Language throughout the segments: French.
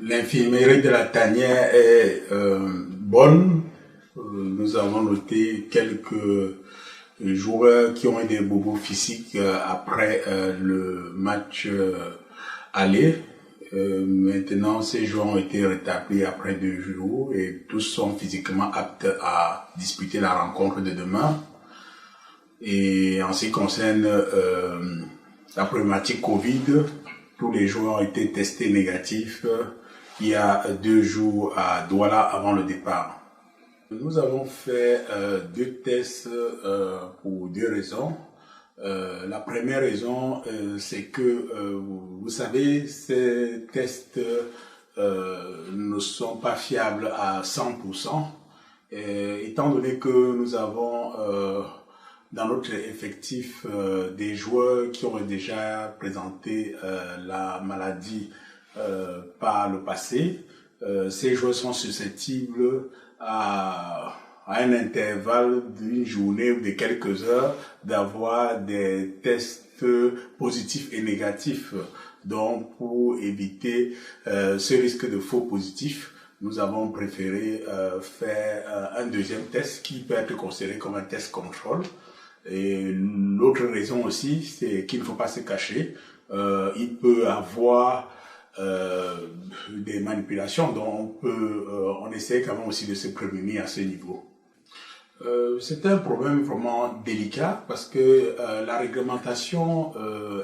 L'infirmerie de la tanière est bonne. Nous avons noté quelques joueurs qui ont eu des bobos physiques après le match aller. Maintenant, ces joueurs ont été rétablis après 2 jours et tous sont physiquement aptes à disputer la rencontre de demain. Et en ce qui concerne la problématique Covid, tous les joueurs ont été testés négatifs il y a 2 jours à Douala avant le départ. Nous avons fait 2 tests pour 2 raisons. La première raison, c'est que, vous savez, ces tests ne sont pas fiables à 100%. Étant donné que nous avons dans notre effectif des joueurs qui ont déjà présenté la maladie par le passé, ces joueurs sont susceptibles à un intervalle d'une journée ou de quelques heures d'avoir des tests positifs et négatifs. Donc, pour éviter ce risque de faux positif, nous avons préféré faire un deuxième test qui peut être considéré comme un test contrôle. Et l'autre raison aussi, c'est qu'il ne faut pas se cacher. Il peut avoir des manipulations, donc on essaie quand même aussi de se prémunir à ce niveau. C'est un problème vraiment délicat parce que la réglementation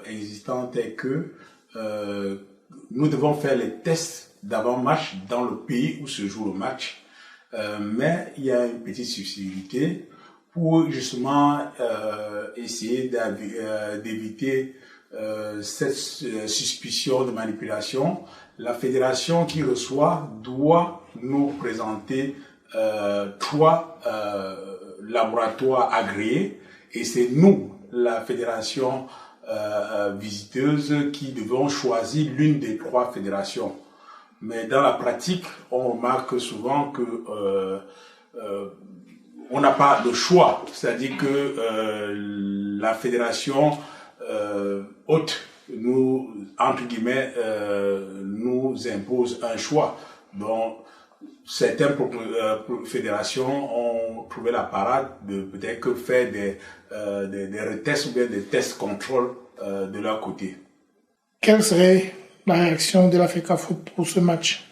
existante est que nous devons faire les tests d'avant-match dans le pays où se joue le match, mais il y a une petite subtilité pour justement essayer d'éviter cette suspicion de manipulation. La fédération qui reçoit doit nous présenter 3 laboratoires agréés et c'est nous, la fédération visiteuse, qui devons choisir l'une des 3 fédérations. Mais dans la pratique, on remarque souvent que on n'a pas le choix, c'est-à-dire que la fédération hôte nous, entre guillemets, nous impose un choix. Donc, certaines fédérations ont trouvé la parade de peut-être que faire des retests ou bien des tests contrôle de leur côté. Quelle serait la réaction de la FECAFOOT pour ce match?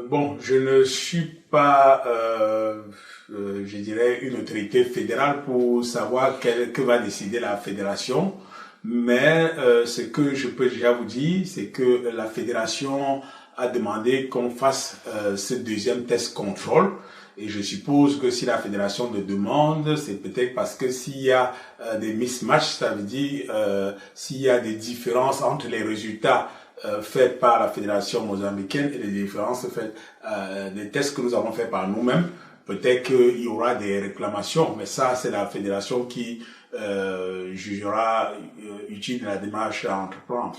Bon, je ne suis pas, je dirais, une autorité fédérale pour savoir que va décider la fédération. Mais ce que je peux déjà vous dire, c'est que la fédération a demandé qu'on fasse ce deuxième test contrôle. Et je suppose que si la fédération le demande, c'est peut-être parce que s'il y a des mismatchs, ça veut dire s'il y a des différences entre les résultats faits par la fédération mozambicaine et les différences faites des tests que nous avons faits par nous-mêmes, peut-être qu'il y aura des réclamations. Mais ça, c'est la fédération qui jugera utile la démarche à entreprendre.